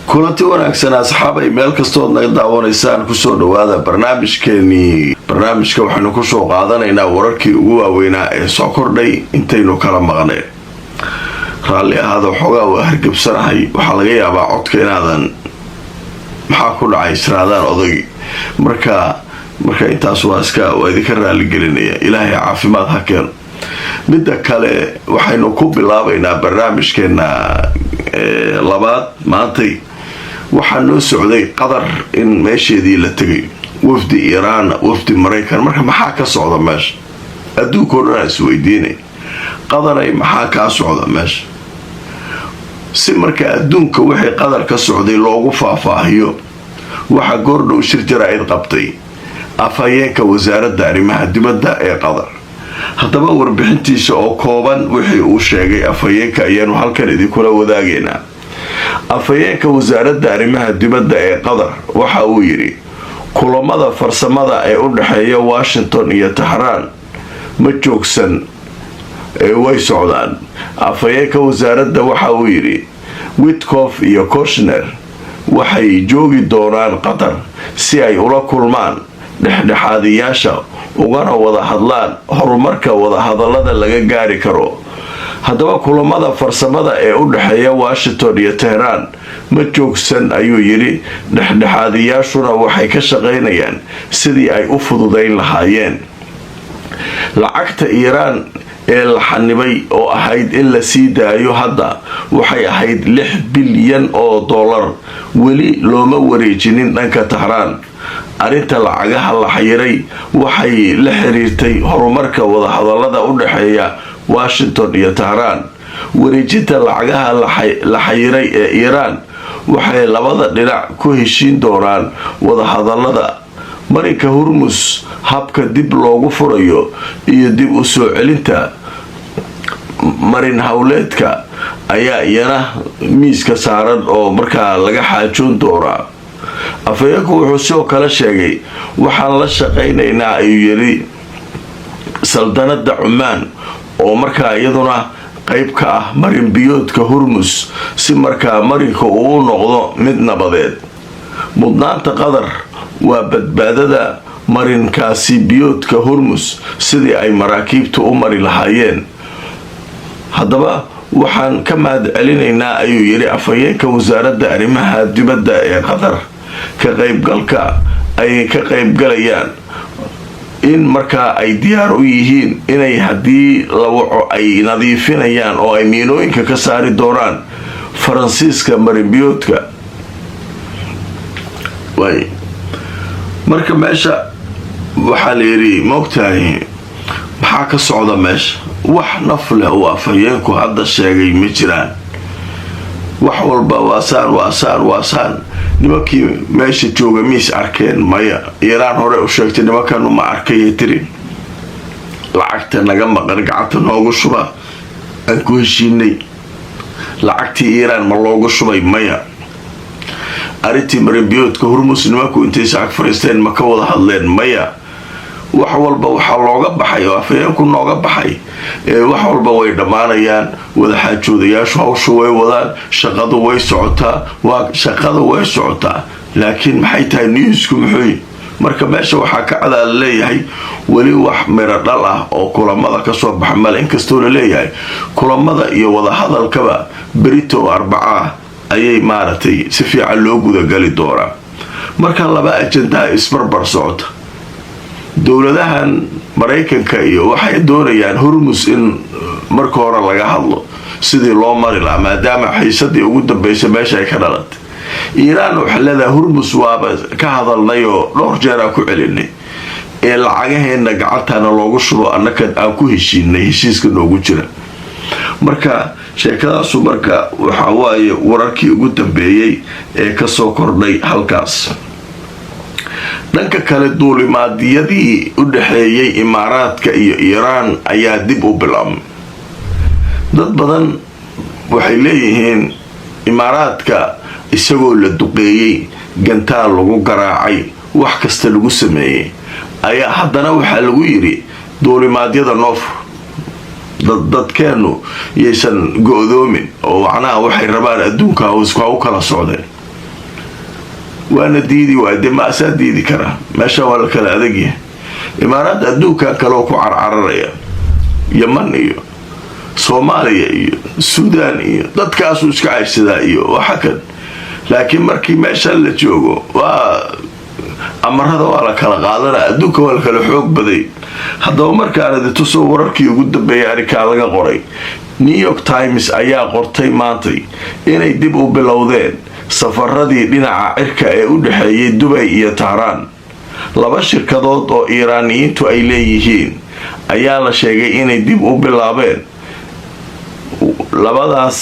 kulanti wanaagsan asxaabay meel kastood naga daawanaysaan kusoo dhawaada barnaamijka waxaynu kusoo qaadanaynaa wararkii ugu waaweynaa ee soo kordhay intaynu kala maqneen. raalli ahaada xoogaa waa hargabsanahay, waxaa laga yaabaa codka inaadan maxaa ku dhacay israadaan odaygi marka intaas waa idinka raaligelinaya. ilaahay caafimaad ha keeno. midda kale waxaynu ku bilaabaynaa barnaamijkeena labaad. maantay waxaa noo socday qatar in meesheedii la tegay, wafdi iiraan, wafdi maraykan. marka maxaa ka socda meesha? adduunkao dhan isweydiinay qadaray maxaa kaa socda meesha, si marka adduunka wixii qadar ka socday loogu faahfaahiyo. waxaa goordhow shir jaraa'id qabtay afhayeenka wasaaradda arrimaha dibadda ee qatar. haddaba warbixintiisa oo kooban wixii uu sheegay afhayeenka ayaanu halkan idinkula wadaagaynaa. afhayeenka wasaaradda arrimaha dibadda ee qatar waxa uu yidhi kulamada farsamada ee u dhexeeya washington iyo tahraan ma joogsan, way socdaan. afhayeenka wasaaradda waxa uu yidhi witkof iyo koshner waxay joogi doonaan qatar si ay ula kulmaan dhexdhexaadiyaasha ugana wada hadlaan horumarka wadahadalada laga gaari karo. haddaba kulamada farsamada ee u dhexeeya washington iyo tehraan ma joogsan ayuu yidhi, dhexdhexaadiyaashuna waxay ka shaqaynayaan sidii ay u fududayn lahaayeen. lacagta iiraan ee la xanibay oo ahayd in la sii daayo hadda waxay ahayd $6 bilyan weli looma wareejinin dhanka tahraan. arrinta lacagaha la xayiray waxay la xiriirtay horumarka wadahadalada u dhexeeya washington iyo tahraan. wareejinta lacagaha la xayiray ee iiraan waxay labada dhinac ku heshiin doonaan wadahadalada marinka hormus, habka dib loogu furayo iyo dib u soo celinta marin howleedka ayaa iyana miiska saaran oo markaa laga xaajoon doonaa. afhayeenku wuxuu sidoo kale sheegay waxaan la shaqaynaynaa ayuu yidhi saldanada cumaan oo markaa iyaduna qayb ka ah marin biyoodka hormus, si markaa marinka uu noqdo mid nabadeed. mudnaanta qatar waa badbaadada marinkaasi biyoodka hormus sidii ay maraakiibtu u mari lahaayeen. haddaba waxaan ka mahad celinaynaa ayuu yidhi afhayeenka wasaaradda arrimaha dibadda ee qatar ka qaybgalka ay ka qaybgalayaan, in markaa ay diyaar u yihiin inay haddii la waco ay nadiifinayaan oo ay miinooyinka ka saari doonaan faransiiska marinbiyoodka. marka meesha waxaa la yidhi moogtahay maxaa ka socda meesha? wax naf leh uu afhayeenku hadda sheegay ma jiraan. wax walba waasaan nimankii meesha jooga miis arkeen maya. iiraan hore u sheegtay nimankanu ma arkay tiri lacagta naga maqan gacanta noogu shuba, aan ku heshiinay. lacagtii iiraan ma loogu shubay? maya. arrintii marinbiyoodka hormus nimanku intay sacag fariisteen ma ka wada hadleen? maya. wax walba waxaa looga baxay oo afhayeenku nooga baxay. wax walba way dhammaanayaan, wadaxaajoodayaashu hawshu way wadaan, shaqadu way socotaa. laakiin maxay tahay newsku muxuu? marka meesha waxaa ka cadaa la leeyahay weli wax miro dhal ah oo kulamada kasoo baxa male. inkastoo la leeyahay kulamada iyo wadahadalkaba berito arbacaa ayay maaragtay si fiican loo gudagali doonaa. marka laba ajandaa isbarbar socota. dowladahan maraykanka iyo waxay doonayaan hormus in marka hore laga hadlo sidii loo mari lahaa, maadaama xiisadii ugu dambaysa meesha ay ka dhalatay. iiraan waxay leedahay hormus waaba ka hadalnay oo dhowr jeer aan ku celinay, ee lacagaheena gacantana loogu shubo annaka aan ku heshiinay, heshiiska noogu jira. marka sheekadaasu marka waxaa waaye wararkii ugu dambeeyey ee kasoo kordhay halkaas. dhanka kale duulimaadyadii u dhexeeyay imaaraadka iyo iiraan ayaa dib u bilaabmay. dad badan waxay leeyihiin imaaraadka isagoo la duqeeyey, gantaal lagu garaacay, wax kasta lagu sameeyey, ayaa haddana waxaa lagu yidhi duulimaadyada noof dadkeenu yaysan go-doomin oo macnaha waxay rabaan adduunka ha u kala socdeen. وانا ديدي وادي ما اساد ديدي كرا ماشا ولا كلا ادقيه امارات ادوكا كلو كو عرعريا يمن iyo Soomaaliya iyo Suudaan iyo dadkaas u iska caysada iyo waxa kan laakiin markii meesha la joogo waa amarada waa la kala qaadana adduunka waa la kala xoog baday haddaba markaan tusoo wararkii ugu dambeeyay arrinka laga qoray New York Times ayaa qortay maantay inay dib u bilowdeen safaradii dhinaca cirka ee u dhaxeeyay Dubai iyo Tehran laba shirkadood oo Iiraaniyiintu ay leeyihiin ayaa la sheegay inay dib u bilaabeen labadaas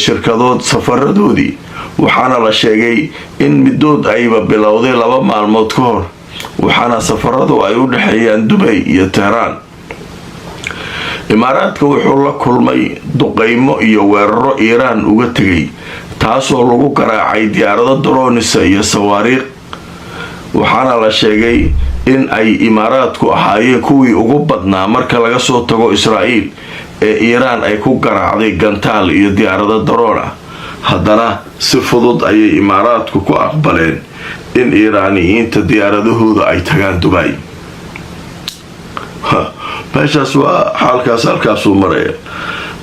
shirkadood safaradoodii waxaana la sheegay in midood ayba bilowday 2 maalmood ka hor waxaana safaradu ay u dhaxeeyaan Dubai iyo Tehran Imaaraadka wuxuu la kulmay duqeymo iyo weeraro Iiraan uga tagay taasoo lagu garaacay diyaarado drones iyo sawaariikh waxaana la sheegay in ay Imaaraadku ahaayeen kuwii ugu badnaa marka laga soo tago Israa'iil ee Iiraan ay ku garaacday gantaal iyo diyaarado drone haddana si fudud ayay Imaaraadku ku aqbaleen in Iiraaniyiinta diyaaradahooda ay tagaan Dubai meeshaas waa halkaas uu maraya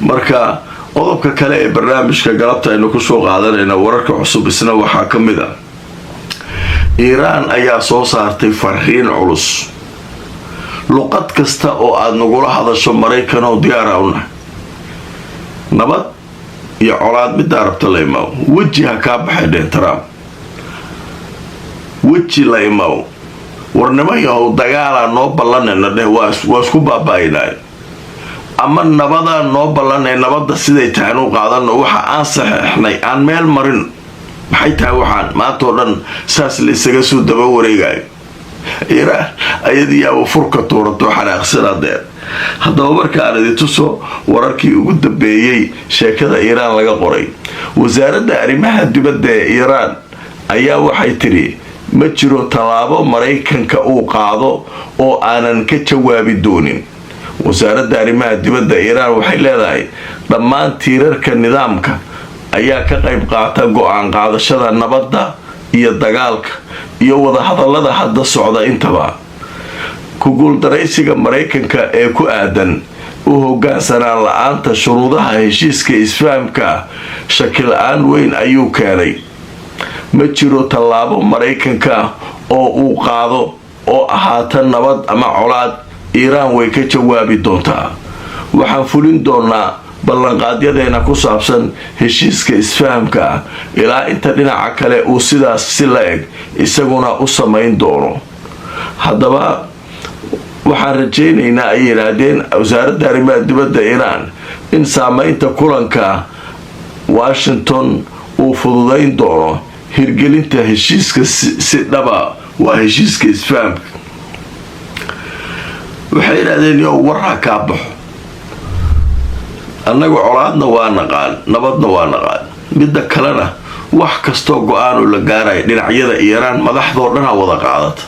marka qodobka kale ee barnaamijka galabta aynu ku soo qaadanayna wararka cusub isna waxaa ka mid ah Iiraan ayaa soo saartay fariin culus luqad kasta oo aad nagula hadasho Mareykan oo diyaar ah nabad iyo colaad mid arabta la imaw wajiha ka baxay Trump waji la imaw warnimo yahow dagaala noo ballanayna dheh waa isku baabaynay ama nabada noo ballanay nabada siday tahay u qaadano waxa aan saxeexnay aan meel marin maxay tahay waxaan maanta oo dhan saas la isaga soo daba wareegay Iiraan ayadiyaa furka toorato xanaaqsanaadeen haddaba markaan idin tuso wararkii ugu dambeeyay sheekada Iiraan laga qoray wasaaradda arrimaha dibadda ee Iiraan ayaa waxay tiri ma jiro talaabo Mareykanka uu qaado oo aanan ka jawaabi doonin wasaaradda arrimaha dibadda Iiraan waxay leedahay dhammaan tiirarka nidaamka ayaa ka qayb qaata go'aan qaadashada nabadda iyo dagaalka iyo wada hadallada hadda socda intaba ku guuldareysiga Mareykanka ee ku aadan u hoggaansanaan la'aanta shuruudaha heshiiska isfahamka shakil aan weyn ayuu keenay ma jiro tallaabo Mareykanka oo uu qaado oo ahaata nabad ama colaad Iiraan way ka jawaabi doontaa waxaan fulin doonaa ballanqaadyadeena ku saabsan heshiiska isfahamka ilaa inta dhinaca kale uu sidaas si la eg isaguna u samayn doono haddaba waxaan rajaynaynaa ay yiraahdeen wasaaradda arrimaha dibadda Iiraan in saamaynta kulanka Washington uu fududayn doono hirgelinta heshiiska si dhaba waa heshiiska isfahamka waxay yiraahdeen iyo warha ka baxo annagu colaadna waa naqaan nabadna waa naqaan midda kalena wax kasto go'aan oo la gaaray dhinacyada Iiraan madaxdoo dhan wada qaadata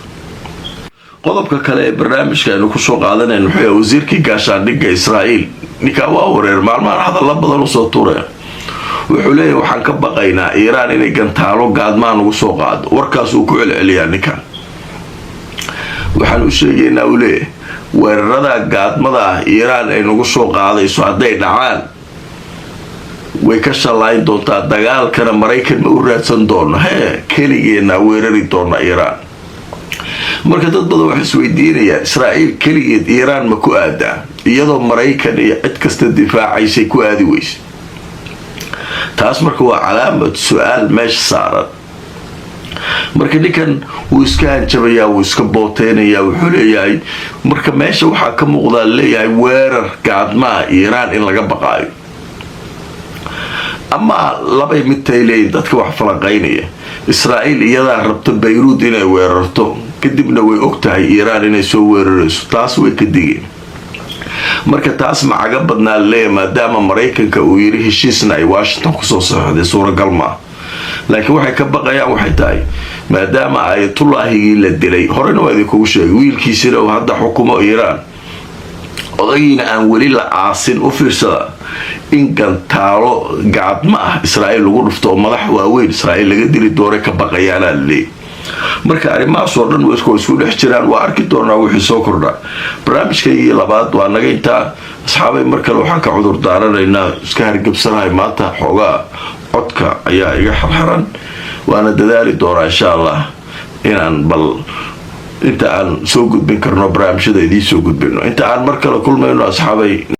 qodobka kale ee barnaamijka aynu ku soo qaadanayno wuxuu wasiirkii gaashaandhigga Israa'iil ninka waa wareer maalmahan hadallo badan u soo tuuray wuxuu leeyahay waxaan ka baqaynaa Iiraan inay gantaalo gaadmaan ugu soo qaado warkaas uu ku celceliyaa ninka waxaan u sheegaynaa uu leeyahay weerarada gaadmada Iiraan ay nagu soo qaadayso haday dhacaan way ka shalayn doontaa dagaalkana Mareykan ma u raadsan doono keligeena weerari doona Iiraan marka dad badan waxay isweydiinayaan Israa'iil keligeed Iiraan ma ku aadaa iyadoo Mareykan iyo cid kasta difaacaysay ku aadi weyse taas marka waa calaamad su'aal meesha saaran marka ninkan wuu iska hanjabayaa wuu iska booteynayaa wuxuu leeyahay marka meesha waxaa ka muuqda leeyahay weerar gaadmaa Iiraan in laga baqaayo ama labay mid tayleyn dadka wax falanqaynaya Israa'iil iyadaa rabta Beirut inay weerarto kadibna way ogtahay Iiraan inay soo weerarayso taas way ka digeen marka taas macaga badnaa leeyahay maadaama Mareykanka uu yiri heshiisna ay Washington ku soo saxday suuragal ma laakiin waxay ka baqayaan waxay tahay maadaama ayatullaahigii la dilay horena waa idinku sheegay wiilkiisina oo hadda xukumo Iiraan odayina aan weli la aasin u fiirsada in gantaalo gacadma ah Israa'iil lagu dhufto oo madax waaweyn Israa'iil laga dili doore ka baqayaan alle marka arrimahaas oo dhan way isku dhex jiraan waa arki doonaa wixii soo kordha barnaamijkayga labaad waa naga intaa asxaabay mar kale waxaan ka cudur daaranaynaa iska hargabsanahay maanta xoogaa codka ayaa iga xarxaran waana dadaali doonaa insha Allah inaan bal inta aan soo gudbin karno barnaamijyada idin soo gudbino inta aan mar kale kulmayno asxaabay